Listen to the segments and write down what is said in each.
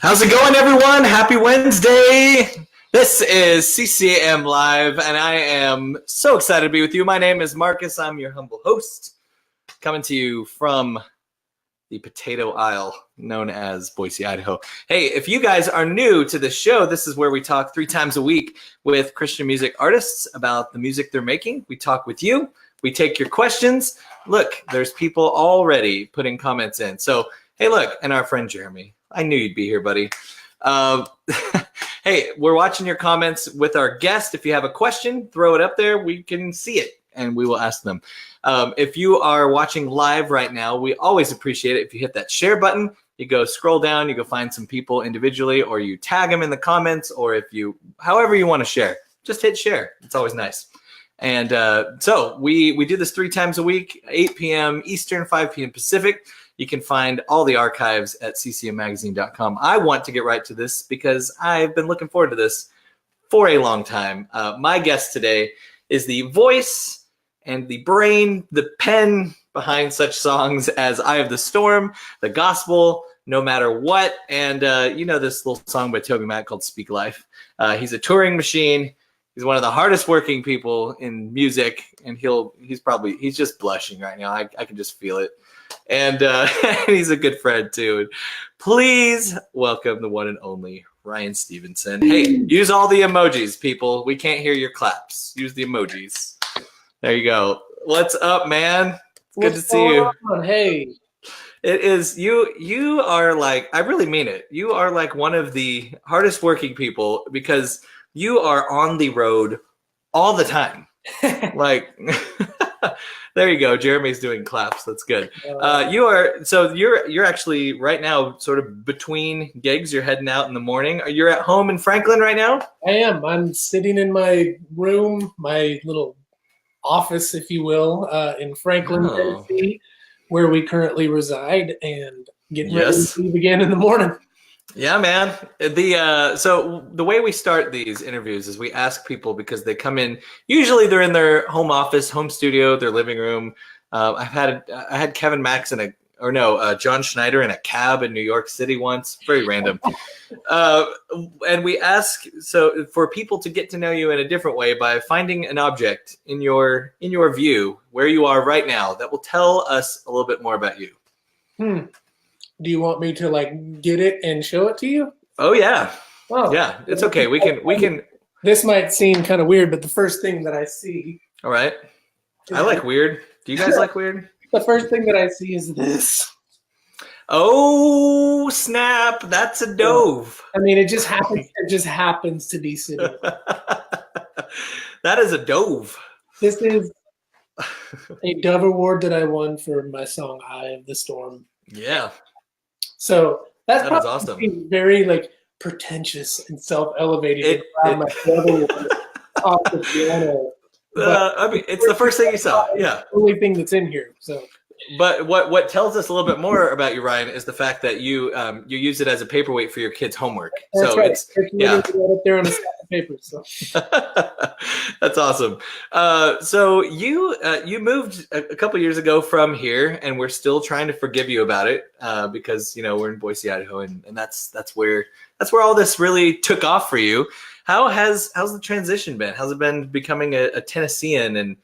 How's it going, everyone? Happy Wednesday. This is CCM Live, and I am so excited to be with you. My name is Marcus. I'm your humble host, coming to you from the potato aisle known as Boise, Idaho. Hey, if you guys are new to the show, this is where we talk 3 times a week with Christian music artists about the music they're making. We talk with you. We take your questions. Look, there's people already putting comments in. So, hey, look, and our friend Jeremy. I knew you'd be here, buddy. Hey, we're watching your comments with our guest. If you have a question, throw it up there. We can see it, and we will ask them. If you are watching live right now, we always appreciate it if you hit that share button. You go scroll down, you go find some people individually, or you tag them in the comments, or if you, however you want to share, just hit share. It's always nice. And so we do this 3 times a week, 8 p.m. Eastern, 5 p.m. Pacific. You can find all the archives at ccmmagazine.com. I want to get right to this because I've been looking forward to this for a long time. My guest today is the voice and the brain, the pen behind such songs as Eye of the Storm, The Gospel, No Matter What, and this little song by TobyMac called Speak Life. He's a touring machine. He's one of the hardest working people in music, and he's just blushing right now. I can just feel it. And he's a good friend too. Please welcome the one and only Ryan Stevenson. Hey, use all the emojis, people. We can't hear your claps. Use the emojis. There you go. What's up, man? Good to see you. Hey. It is you are like, I really mean it. You are like one of the hardest working people because you are on the road all the time. Like there you go. Jeremy's doing claps. That's good. You're actually right now sort of between gigs. You're heading out in the morning. You're at home in Franklin right now? I am. I'm sitting in my room, my little office, if you will, in Franklin, Tennessee, where we currently reside, and getting ready to leave again in the morning. Yeah, man. So the way we start these interviews is we ask people because they come in. Usually they're in their home office, home studio, their living room. I had Kevin Max John Schneider in a cab in New York City once. Very random. And we ask for people to get to know you in a different way by finding an object in your view where you are right now that will tell us a little bit more about you. Do you want me to get it and show it to you? Oh yeah. Oh yeah. It's okay. We can. This might seem kind of weird, but the first thing that I see. All right. I like weird. Do you guys like weird? The first thing that I see is this. Oh snap! That's a dove. I mean, it just happens. It just happens to be sitting. That is a dove. This is a Dove Award that I won for my song "Eye of the Storm." Yeah. So that is awesome. Very pretentious and self-elevated. My Dove off the piano. I mean, it's the first thing you saw. Yeah. The only thing that's in here. So. But what tells us a little bit more about you, Ryan, is the fact that you use it as a paperweight for your kids' homework. That's so right. It's right up there on a stack of paper. So. That's awesome. So you moved a couple years ago from here, and we're still trying to forgive you about it because we're in Boise, Idaho, and that's where all this really took off for you. How's the transition been? How's it been becoming a Tennessean and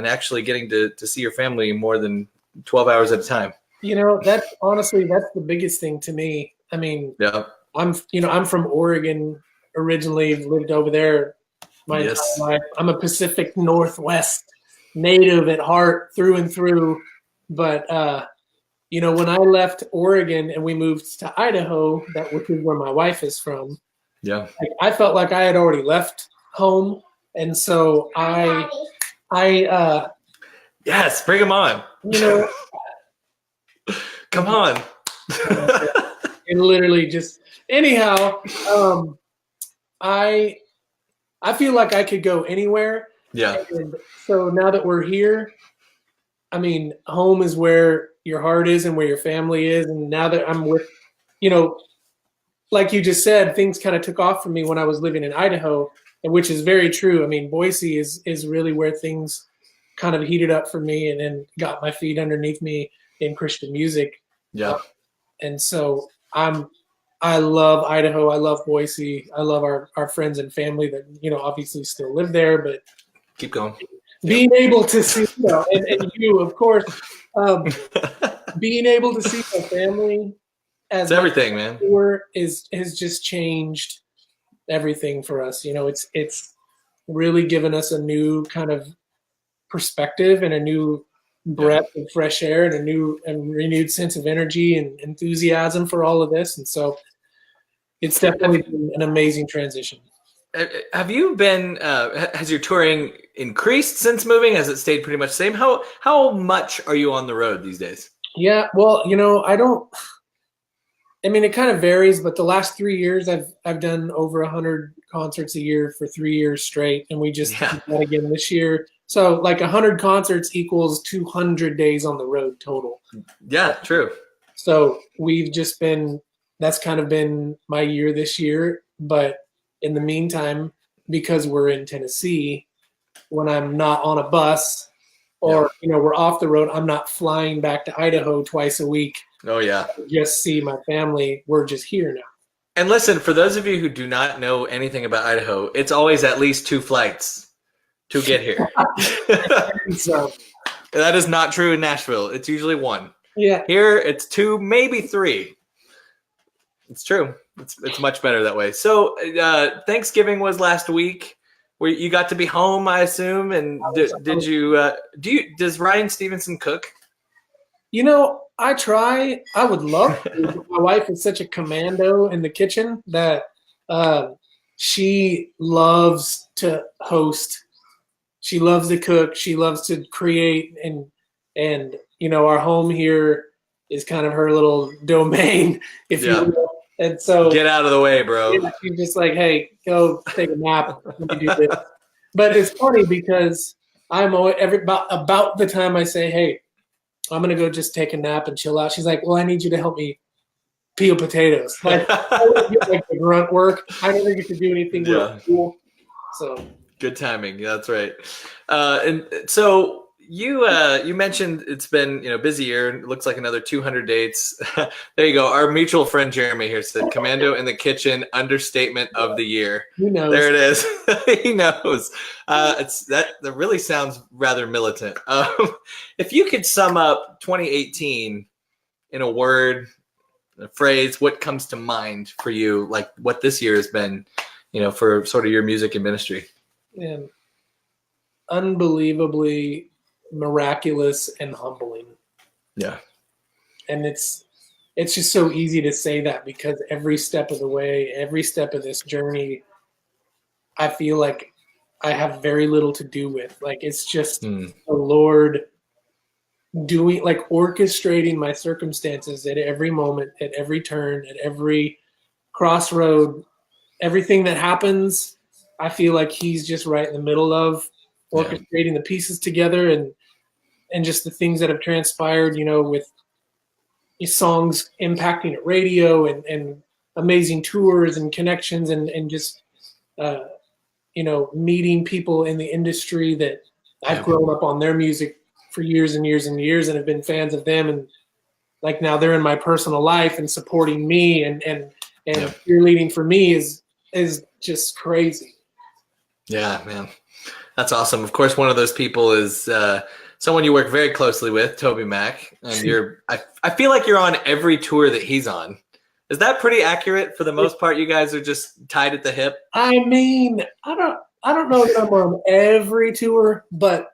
actually getting to see your family more than 12 hours at a time? That's the biggest thing to me. I mean, yeah. I'm from Oregon originally, lived over there my entire life. I'm a Pacific Northwest native at heart through and through. But, when I left Oregon and we moved to Idaho, which is where my wife is from, yeah, I felt like I had already left home. And so yes, bring them on. Come on. It literally just anyhow. I feel like I could go anywhere. Yeah. And so now that we're here, I mean, home is where your heart is and where your family is. And now that I'm with, like you just said, things kind of took off for me when I was living in Idaho, and which is very true. I mean, Boise is really where things kind of heated up for me and then got my feet underneath me in Christian music. Yeah. And so I'm I love Idaho. I love Boise. I love our friends and family that, obviously still live there, but keep going. Being able to see, and you, of course, being able to see my family as everything, man. Has just changed everything for us. It's really given us a new kind of perspective and a new breath of fresh air and a new and renewed sense of energy and enthusiasm for all of this. And so it's definitely been an amazing transition. Have you been, has your touring increased since moving? Has it stayed pretty much the same? How much are you on the road these days? Yeah, well, it kind of varies, but the last 3 years I've done over 100 concerts a year for 3 years straight. And we just did that again this year. So like 100 concerts equals 200 days on the road total. Yeah, true. So that's kind of been my year this year. But in the meantime, because we're in Tennessee, when I'm not on a bus or, we're off the road, I'm not flying back to Idaho twice a week. Oh, yeah. Just see my family. We're just here now. And listen, for those of you who do not know anything about Idaho, it's always at least 2 flights to get here. So, that is not true in Nashville. It's usually 1. Yeah. Here, it's 2, maybe 3. It's true. It's much better that way. So Thanksgiving was last week. Where you got to be home, I assume. And does Ryan Stevenson cook? I try. I would love to. My wife is such a commando in the kitchen that she loves to host. She loves to cook. She loves to create. And our home here is kind of her little domain, if you will. And so get out of the way, bro. Yeah, she's just like, hey, go take a nap. Let me do this. But it's funny because I'm always about the time I say, hey, I'm gonna go just take a nap and chill out. She's like, well, I need you to help me peel potatoes. Like, I don't get like the grunt work. I never get to do anything real cool. So good timing. Yeah, that's right. And so you mentioned it's been busy year. It looks like another 200 dates. There you go. Our mutual friend Jeremy here said "Commando in the kitchen" understatement of the year. He knows. There it is. He knows. That really sounds rather militant. If you could sum up 2018 in a word, a phrase, what comes to mind for you? Like what this year has been, for sort of your music and ministry. And unbelievably miraculous and humbling. Yeah. And it's just so easy to say that because every step of the way, every step of this journey, I feel like I have very little to do with. Like it's just the Lord doing, like orchestrating my circumstances at every moment, at every turn, at every crossroad, everything that happens, I feel like he's just right in the middle of orchestrating the pieces together and just the things that have transpired, with songs impacting at radio and amazing tours and connections and just, meeting people in the industry that I've grown up on their music for years and years and years and have been fans of them. And like now they're in my personal life and supporting me and cheerleading for me is just crazy. Yeah, man. That's awesome. Of course, one of those people is someone you work very closely with, TobyMac. And I feel like you're on every tour that he's on. Is that pretty accurate? For the most part, you guys are just tied at the hip? I mean, I don't know that I'm on every tour, but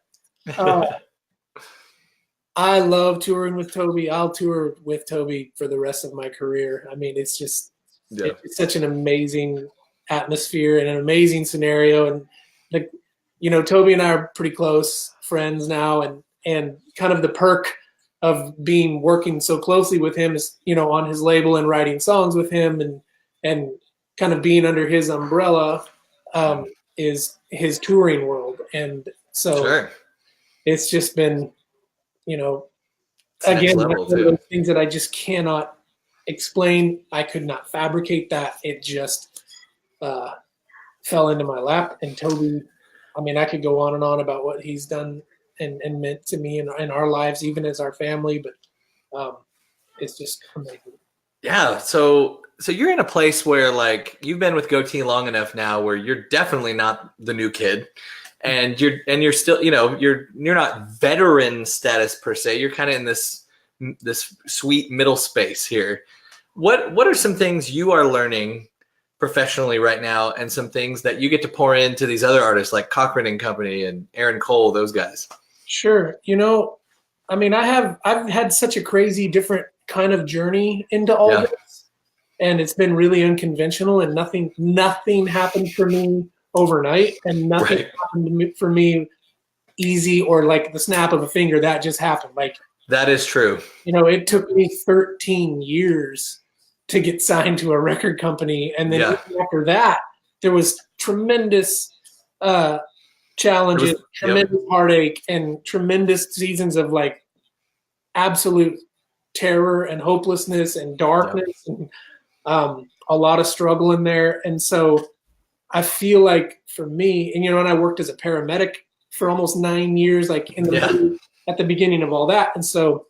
I love touring with Toby. I'll tour with Toby for the rest of my career. I mean, it's just it's such an amazing atmosphere and an amazing scenario. And Toby and I are pretty close friends now, and kind of the perk of working so closely with him is, on his label and writing songs with him and kind of being under his umbrella is his touring world. And so it's just been, again, one of those things that I just cannot explain. I could not fabricate that. It just fell into my lap. And Toby, I mean, I could go on and on about what he's done and meant to me in our lives, even as our family, but it's just amazing. Yeah. So so you're in a place where like you've been with Goatee long enough now where you're definitely not the new kid, and you're still, you're not veteran status per se. You're kind of in this sweet middle space here. What are some things you are learning professionally right now, and some things that you get to pour into these other artists like Cochran and Company and Aaron Cole, those guys? Sure. I mean, I've had such a crazy different kind of journey into all this, and it's been really unconventional, and nothing happened for me overnight, and nothing happened for me easy or like the snap of a finger. That just happened. Like, that is true. It took me 13 years to get signed to a record company, and then after that, there was tremendous challenges, tremendous heartache, and tremendous seasons of like absolute terror and hopelessness and darkness, and a lot of struggle in there. And so I feel like for me, and I worked as a paramedic for almost 9 years, like at the beginning of all that. And so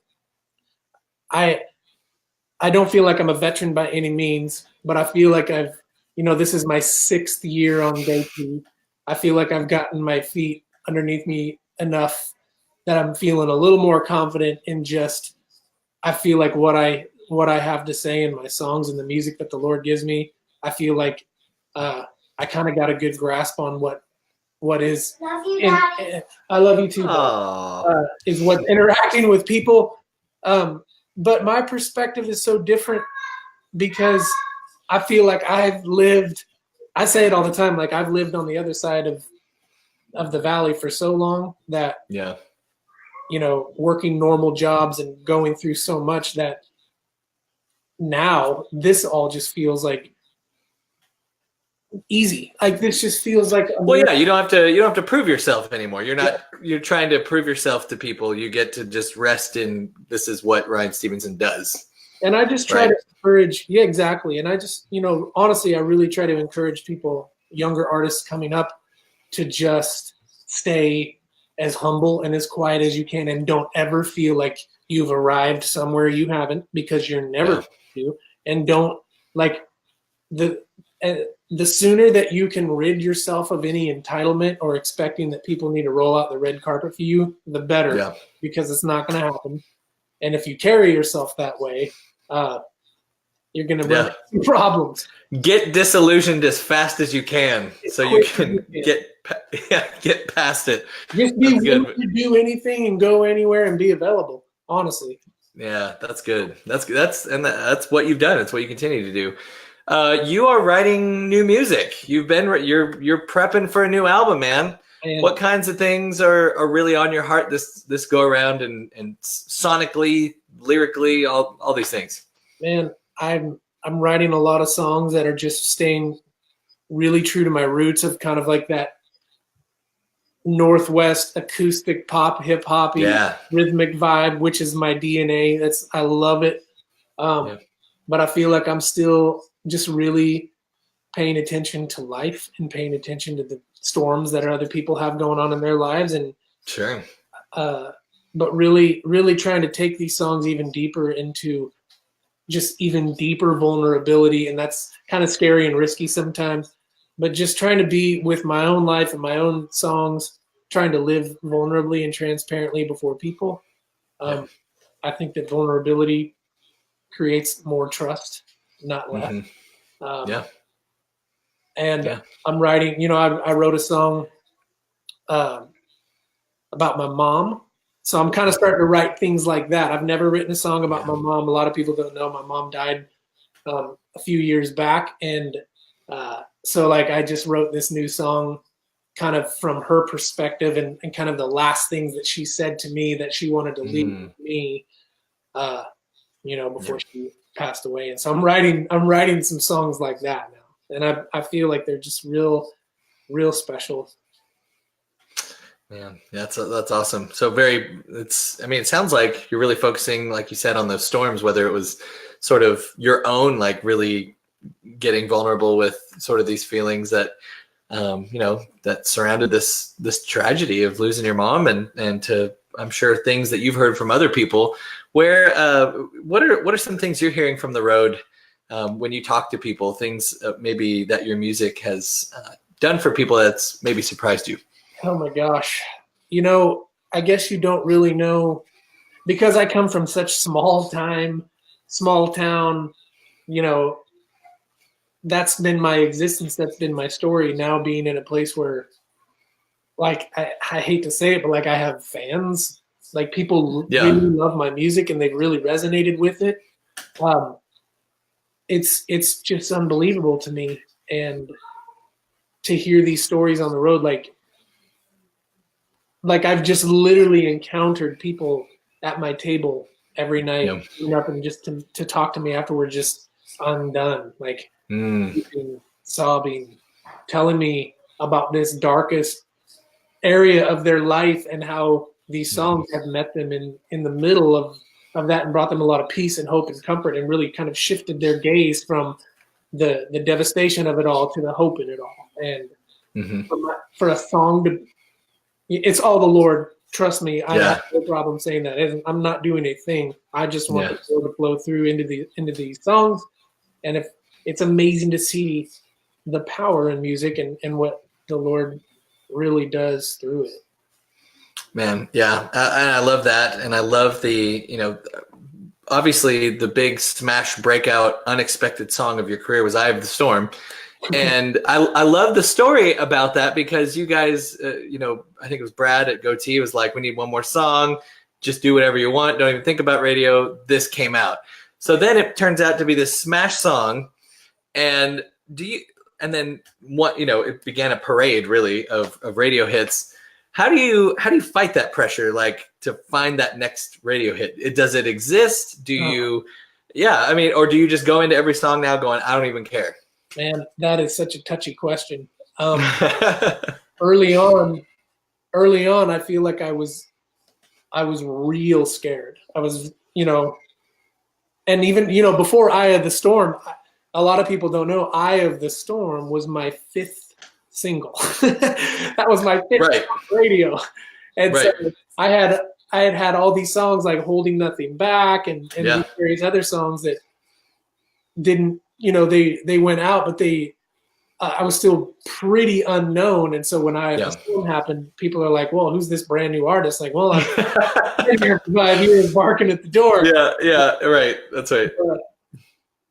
I don't feel like I'm a veteran by any means, but I feel like this is my 6th year on Goatee. I feel like I've gotten my feet underneath me enough that I'm feeling a little more confident in just, I feel like what I have to say in my songs and the music that the Lord gives me. I feel like I kind of got a good grasp on what is. Love you, Dad. I love you too. Is what's interacting with people. But my perspective is so different because I feel like I've lived, I say it all the time, like I've lived on the other side of the valley for so long that, working normal jobs and going through so much that now this all just feels like easy. Like this just feels like you don't have to prove yourself anymore. You're trying to prove yourself to people. You get to just rest in, this is what Ryan Stevenson does. And I just try to encourage, exactly. And I just, honestly, I really try to encourage people, younger artists coming up, to just stay as humble and as quiet as you can, and don't ever feel like you've arrived somewhere you haven't, because you're never going to. And don't, like, the sooner that you can rid yourself of any entitlement or expecting that people need to roll out the red carpet for you, the better, because it's not going to happen. And if you carry yourself that way, you're going to run into problems. Get disillusioned as fast as you can, so you can get past it. Just be willing to do anything and go anywhere and be available. Honestly. Yeah, that's good. That's what you've done. It's what you continue to do. You are writing new music. You're prepping for a new album, man. And what kinds of things are really on your heart this go around, and sonically, lyrically, all these things? Man, I'm writing a lot of songs that are just staying really true to my roots of kind of like that Northwest acoustic pop, hip hop, rhythmic vibe, which is my DNA. I love it. But I feel like I'm still just really paying attention to life and paying attention to the storms that other people have going on in their lives. And but really, really trying to take these songs even deeper into just even deeper vulnerability. And that's kind of scary and risky sometimes, but just trying to be with my own life and my own songs, trying to live vulnerably and transparently before people. I think that vulnerability creates more trust, not less. I'm writing, I wrote a song about my mom. So I'm kind of starting to write things like that. I've never written a song about my mom. A lot of people don't know my mom died a few years back. And so like I just wrote this new song kind of from her perspective, and kind of the last things that she said to me that she wanted to leave with me, before she passed away. And so I'm writing some songs like that now. And I feel like they're just real special. Man, that's awesome. So it sounds like you're really focusing, like you said, on those storms, whether it was sort of your own, like really getting vulnerable with sort of these feelings that, that surrounded this tragedy of losing your mom, and to, I'm sure, things that you've heard from other people. Where, what are some things you're hearing from the road when you talk to people, things maybe that your music has done for people that's maybe surprised you? Oh my gosh. I guess you don't really know, because I come from such small town, that's been my existence. That's been my story. Now being in a place where, like, I hate to say it, but like, I have fans, like people really love my music and they've really resonated with it. It's just unbelievable to me. And to hear these stories on the road, like I've just literally encountered people at my table every night, up and just to talk to me afterward, just undone, like weeping, sobbing, telling me about this darkest area of their life and how these songs have met them in the middle of that and brought them a lot of peace and hope and comfort, and really kind of shifted their gaze from the devastation of it all to the hope in it all. And for a song to, it's all the Lord. Trust me, I have no problem saying that. I'm not doing a thing. I just want the flow to flow through into these songs. And if it's amazing to see the power in music and what the Lord really does through it. Man, yeah, I love that, and I love the obviously the big smash breakout unexpected song of your career was "Eye of the Storm." And I love the story about that, because you guys, I think it was Brad at Goatee was like, we need one more song, just do whatever you want, don't even think about radio. This came out. So then it turns out to be this smash song. And then what, it began a parade really of radio hits. How do you fight that pressure, like to find that next radio hit? Does it exist? Do you, or do you just go into every song now going, I don't even care? Man, that is such a touchy question. Early on, I feel like I was real scared. I was, and even, before Eye of the Storm, a lot of people don't know Eye of the Storm was my 5th single. That was my 5th radio. And so I had all these songs like Holding Nothing Back and various other songs that didn't, they went out, but I was still pretty unknown. And so when Eye of the Storm happened, people are like, well, who's this brand new artist? Like, well, I've been here for 5 years barking at the door. Yeah, right. That's right. But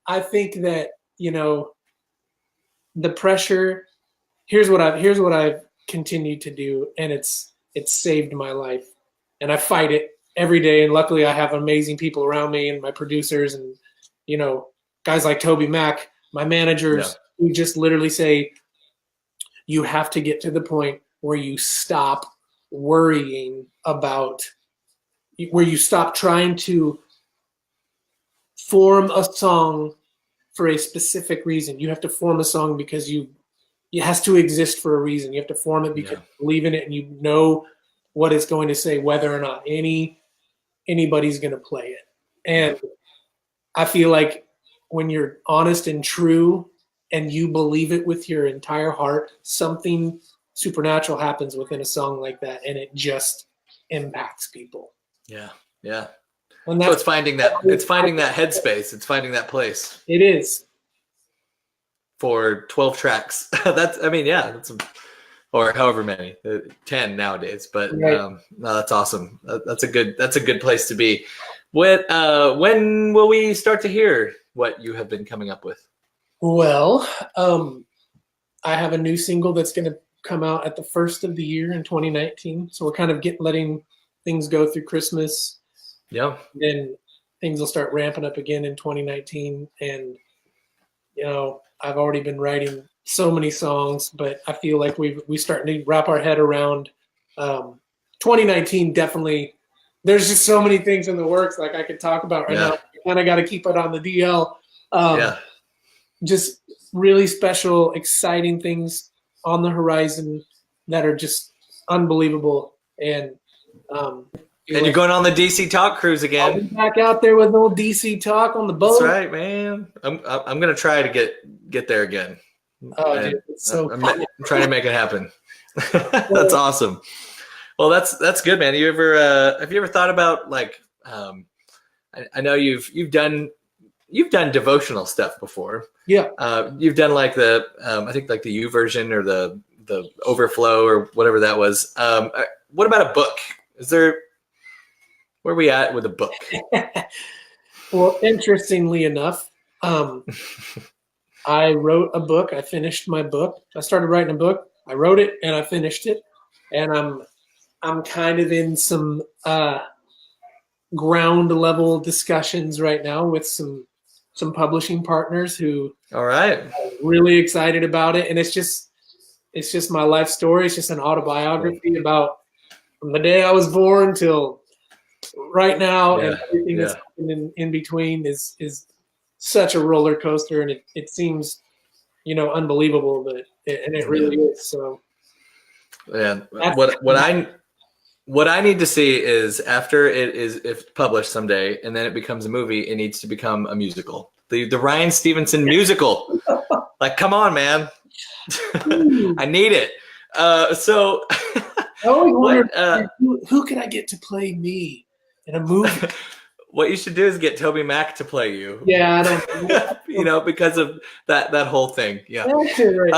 I think that, the pressure, here's what I've continued to do, and it's saved my life. And I fight it every day. And luckily I have amazing people around me and my producers and, guys like TobyMac, my managers, who just literally say, you have to get to the point where you stop worrying about, where you stop trying to form a song for a specific reason. You have to form a song because it has to exist for a reason. You have to form it because you believe in it and you know what it's going to say, whether or not anybody's going to play it. And I feel like when you're honest and true and you believe it with your entire heart, something supernatural happens within a song like that, and it just impacts people. Yeah. And so it's finding that headspace. It's finding that place. It is. For 12 tracks. Or however many, 10 nowadays. But no, that's awesome. That's a good place to be. When will we start to hear what you have been coming up with? Well, I have a new single that's going to come out at the first of the year in 2019. So we're kind of letting things go through Christmas. Yeah. Then things will start ramping up again in 2019. And, I've already been writing so many songs, but I feel like we starting to wrap our head around 2019. Definitely, there's just so many things in the works like I could talk about right now. You kind of got to keep it on the DL. Just really special, exciting things on the horizon that are just unbelievable. And you're going on the DC Talk cruise again. I'll be back out there with old DC Talk on the boat. That's right, man. I'm gonna try to get there again. Oh, dude, it's so I'm trying to make it happen. That's awesome. Well, that's good, man. Have you ever thought about like I know you've done you've done devotional stuff before. Yeah. You've done like the I think like the U version or the overflow or whatever that was. What about a book? Where are we at with a book? Well, interestingly enough, I wrote a book. I finished my book. I started writing a book. I wrote it and I finished it. And I'm kind of in some ground level discussions right now with some publishing partners who all right, are really excited about it. And it's just my life story. It's just an autobiography about from the day I was born till right now, and everything that's happened in between is such a roller coaster, and it seems, unbelievable, but it really is. So, what I need to see is after if published someday, and then it becomes a movie, it needs to become a musical, the Ryan Stevenson musical. Like, come on, man, I need it. So. I always wondered who could I get to play me in a movie? What you should do is get TobyMac to play you. Yeah, I don't. Because of that whole thing. Yeah. Right.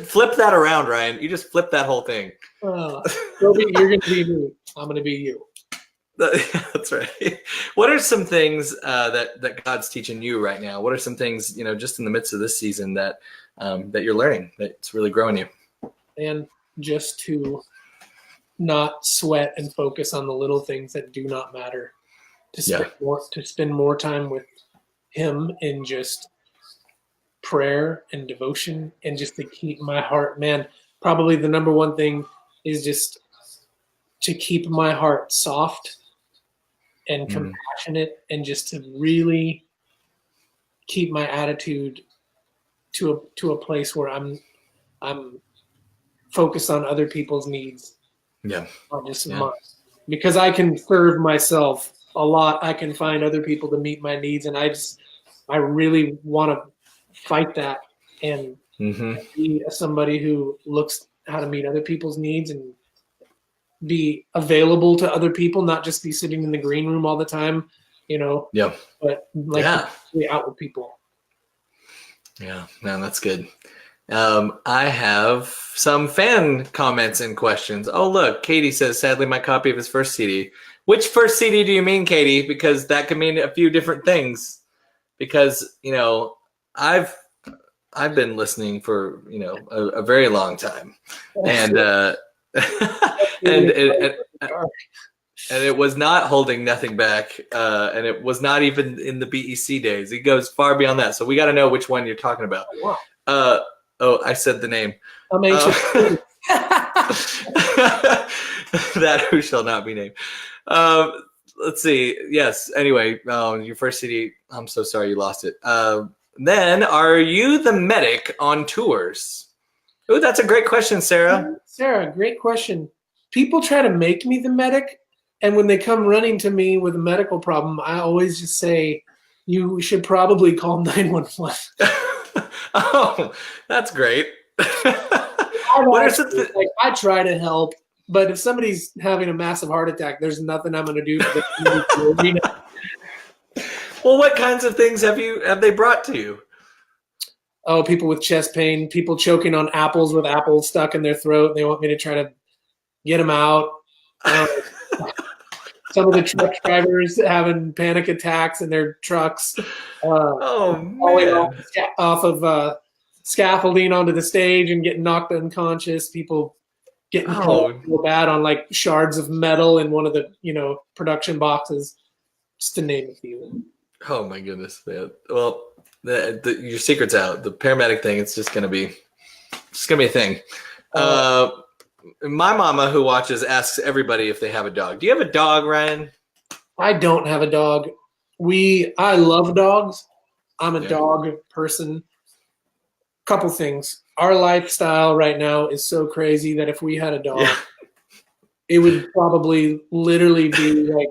Flip that around, Ryan. You just flip that whole thing. Toby, you're going to be me. I'm going to be you. That's right. What are some things that God's teaching you right now? What are some things, just in the midst of this season that you're learning that's really growing you? And just to not sweat and focus on the little things that do not matter. To spend more time with Him in just prayer and devotion, and just to keep my heart, man. Probably the number one thing is just to keep my heart soft and compassionate, and just to really keep my attitude to a place where I'm focused on other people's needs. Yeah. Not just mine. Because I can serve myself a lot. I can find other people to meet my needs, and I really want to fight that and be somebody who looks how to meet other people's needs and be available to other people, not just be sitting in the green room all the time, but be out with people. Yeah, man, that's good. I have some fan comments and questions. Oh, look, Katie says, sadly, my copy of his first CD. Which first CD do you mean, Katie? Because that could mean a few different things. Because, I've been listening for, a very long time. And and it was not holding nothing back. And it was not even in the BEC days. It goes far beyond that. So we got to know which one you're talking about. Wow. Oh, I said the name. That who shall not be named. Let's see. Yes. Anyway, your first CD. I'm so sorry you lost it. Then, are you the medic on tours? Oh, that's a great question, Sarah. Sarah, great question. People try to make me the medic, and when they come running to me with a medical problem, I always just say, "You should probably call 911." Oh, that's great. I try to help, but if somebody's having a massive heart attack, there's nothing I'm going to do. Well, what kinds of things have they brought to you? Oh, people with chest pain, people choking on apples with apples stuck in their throat. They want me to try to get them out. Some of the truck drivers having panic attacks in their trucks. Falling off of scaffolding onto the stage and getting knocked unconscious. People getting real bad on like shards of metal in one of the production boxes, just to name a few. Oh my goodness, man. Well, your secret's out. The paramedic thing, it's just gonna be a thing. My mama, who watches, asks everybody if they have a dog. Do you have a dog, Ryan? I don't have a dog. I love dogs. I'm a dog person. Couple things. Our lifestyle right now is so crazy that if we had a dog, it would probably literally be like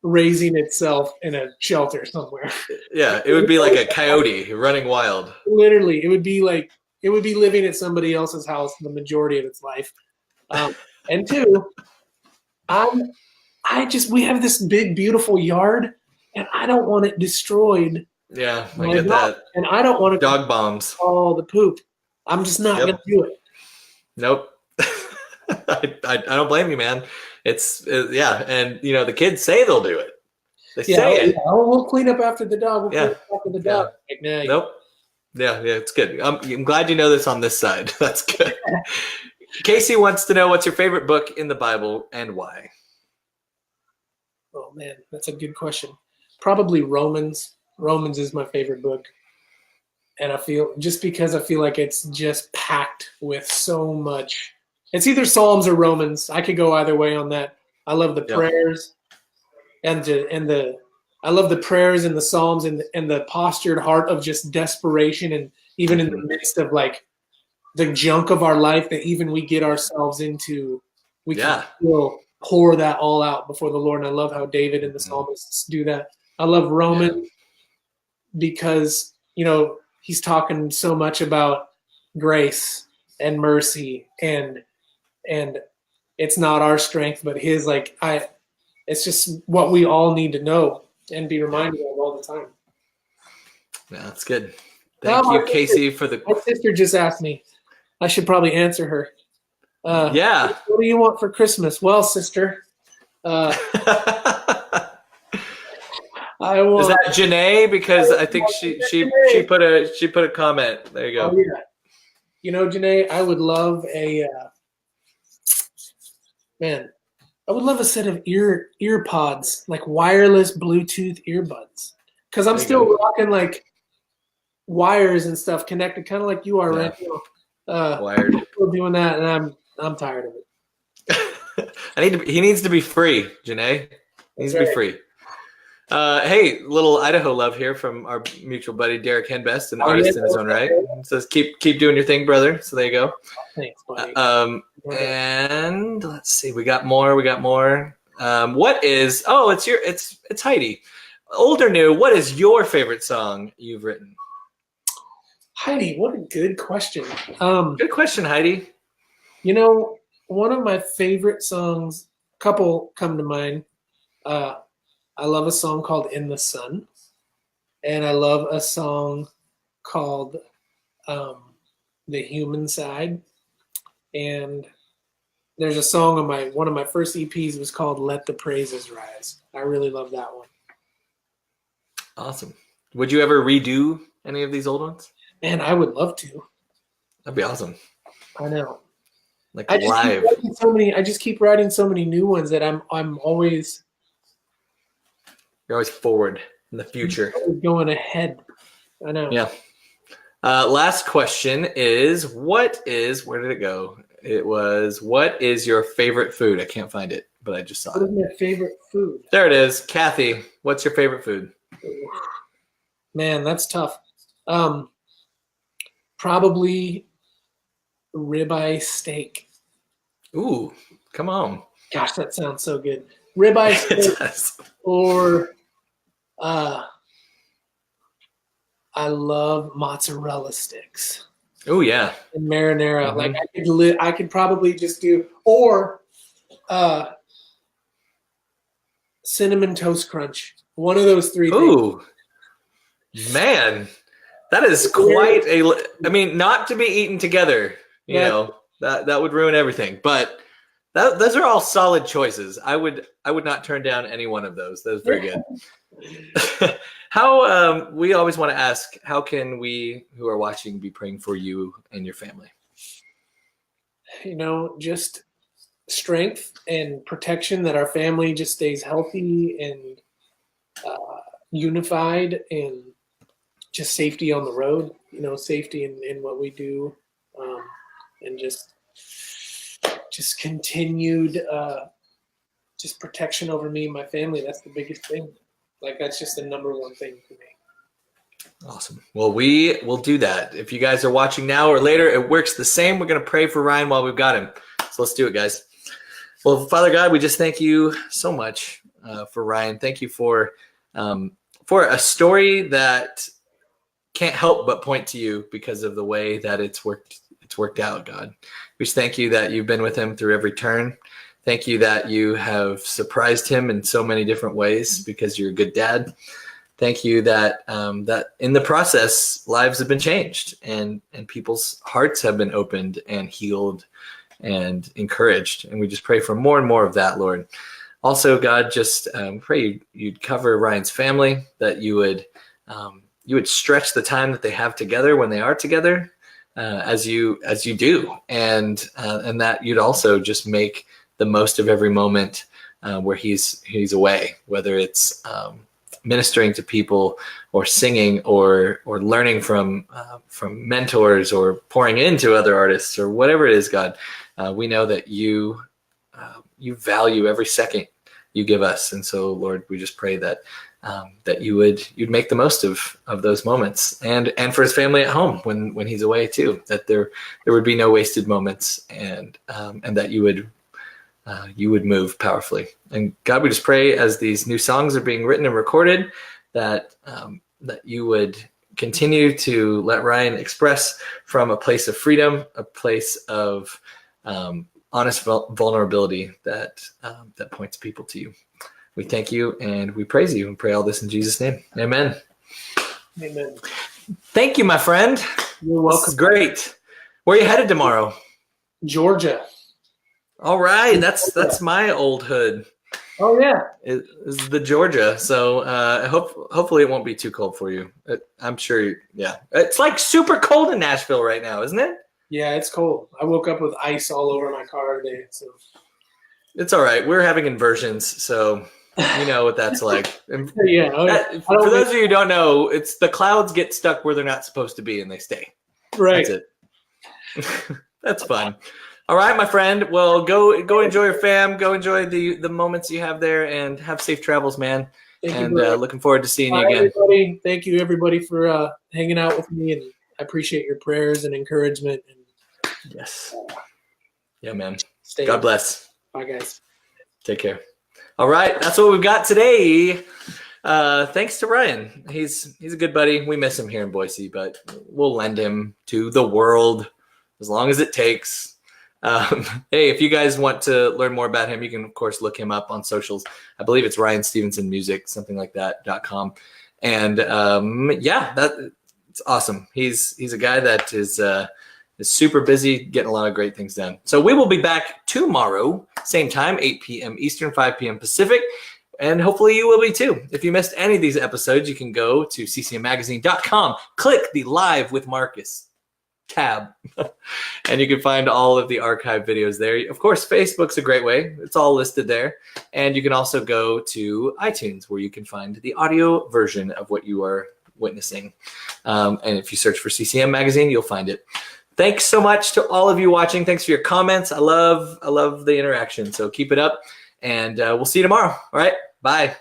raising itself in a shelter somewhere. Yeah, it would be like a coyote running wild. Literally, it would be living at somebody else's house the majority of its life. And two, we have this big, beautiful yard, and I don't want it destroyed. Yeah, I get that. And I don't want to dog bombs. All the poop. I'm just not going to do it. Nope. I don't blame you, man. Yeah, and the kids say they'll do it. They say it. Yeah. Oh, we'll clean up after the dog. We'll clean up after the dog. Like, nah, nope. Yeah, it's good. I'm glad you know this on this side. That's good. Casey wants to know, what's your favorite book in the Bible and why? Oh man, that's a good question. Probably Romans. Romans is my favorite book. And I feel like it's just packed with so much. It's either Psalms or Romans. I could go either way on that. I love the prayers and I love the prayers and the Psalms and the postured heart of just desperation, and even in the midst of like the junk of our life that even we get ourselves into, we can still pour that all out before the Lord. And I love how David and the psalmists do that. I love Romans because, he's talking so much about grace and mercy and it's not our strength, but his. It's just what we all need to know and be reminded of all the time. Yeah, that's good. Thank you, Casey, for the. My sister just asked me. I should probably answer her. What do you want for Christmas? Well, sister, I want. Is that Janae? Because I think she put a comment. There you go. Oh, yeah. Janae, I would love I would love a set of ear pods, like wireless Bluetooth earbuds, because I'm still rocking like wires and stuff connected, kind of like you are right now. Wired. Still doing that, and I'm tired of it. He needs to be free, Janae. He needs to be free. Hey, little Idaho love here from our mutual buddy Derek Henbest, an artist in his own right. Says keep doing your thing, brother. So there you go. Thanks, buddy. And let's see, we got more. What is? Oh, it's Heidi. Old or new? What is your favorite song you've written? Heidi, what a good question. Good question, Heidi. One of my favorite songs, a couple come to mind. I love a song called "In the Sun," and I love a song called "The Human Side." And there's a song on one of my first EPs was called "Let the Praises Rise." I really love that one. Awesome. Would you ever redo any of these old ones? Man, I would love to. That'd be awesome. I know. Like live. I just keep writing so many new ones that I'm always. You're always forward in the future. Going ahead. I know. Yeah. Last question is, where did it go? It was, what is your favorite food? I can't find it, but I just saw it. What is my favorite food? There it is. Kathy, what's your favorite food? Man, that's tough. Probably ribeye steak. Ooh, come on. Gosh, that sounds so good. Ribeye steak or I love mozzarella sticks. Oh yeah, and marinara. Mm-hmm. Like I could probably just do cinnamon toast crunch. One of those three things. Ooh, man, that is quite a. I mean, not to be eaten together. You know that would ruin everything. But those are all solid choices. I would not turn down any one of those. That was very good. How we always want to ask, how can we who are watching be praying for you and your family? Just strength and protection, that our family just stays healthy and unified, and just safety on the road, safety in what we do, and just continued just protection over me and my family. That's the biggest thing. Like, that's just the number one thing for me. Awesome. Well, we will do that. If you guys are watching now or later, it works the same. We're going to pray for Ryan while we've got him. So let's do it, guys. Well, Father God, we just thank you so much for Ryan. Thank you for a story that can't help but point to you because of the way that it's worked out, God. We just thank you that you've been with him through every turn. Thank you that you have surprised him in so many different ways because you're a good dad. Thank you that that in the process, lives have been changed and people's hearts have been opened and healed and encouraged. And we just pray for more and more of that, Lord. Also, God, just pray you'd cover Ryan's family, that you would stretch the time that they have together when they are together, as you do, and that you'd also just make the most of every moment where he's away, whether it's ministering to people or singing or learning from mentors or pouring into other artists or whatever it is, God. We know that you value every second you give us. And so, Lord, we just pray that that you'd make the most of those moments, and for his family at home when he's away too, that there would be no wasted moments, and that you would move powerfully. And God, we just pray as these new songs are being written and recorded, that you would continue to let Ryan express from a place of freedom, a place of honest vulnerability that points people to you. We thank you and we praise you and pray all this in Jesus' name. Amen. Amen. Thank you, my friend. You're welcome. This is great. Where are you headed tomorrow? Georgia. All right. That's my old hood. Oh, yeah. It is the Georgia. So hopefully it won't be too cold for you. I'm sure. Yeah. It's like super cold in Nashville right now, isn't it? Yeah, it's cold. I woke up with ice all over my car today. So it's all right. We're having inversions, so you know what that's like. Yeah. For those of you who don't know, it's the clouds get stuck where they're not supposed to be and they stay. Right. That's it. That's fun. All right, my friend. Well, go enjoy your fam. Go enjoy the moments you have there, and have safe travels, man. Thank you, looking forward to seeing you again. Everybody. Thank you, everybody, for hanging out with me, and I appreciate your prayers and encouragement. And yes. Yeah, man. Stay God bless. Bye, guys. Take care. All right, that's what we've got today. Thanks to Ryan. He's a good buddy. We miss him here in Boise, but we'll lend him to the world as long as it takes. Hey, if you guys want to learn more about him, you can, of course, look him up on socials. I believe it's Ryan Stevenson Music, something like that.com. And yeah, it's awesome. He's a guy that is super busy, getting a lot of great things done. So we will be back tomorrow, same time, 8 p.m. Eastern, 5 p.m. Pacific. And hopefully you will be too. If you missed any of these episodes, you can go to ccmmagazine.com, click the Live with Marcus tab, and you can find all of the archive videos there. Of course, Facebook's a great way. It's all listed there. And you can also go to iTunes, where you can find the audio version of what you are witnessing. And if you search for CCM Magazine, you'll find it. Thanks so much to all of you watching. Thanks for your comments. I love the interaction. So keep it up, and we'll see you tomorrow. All right. Bye.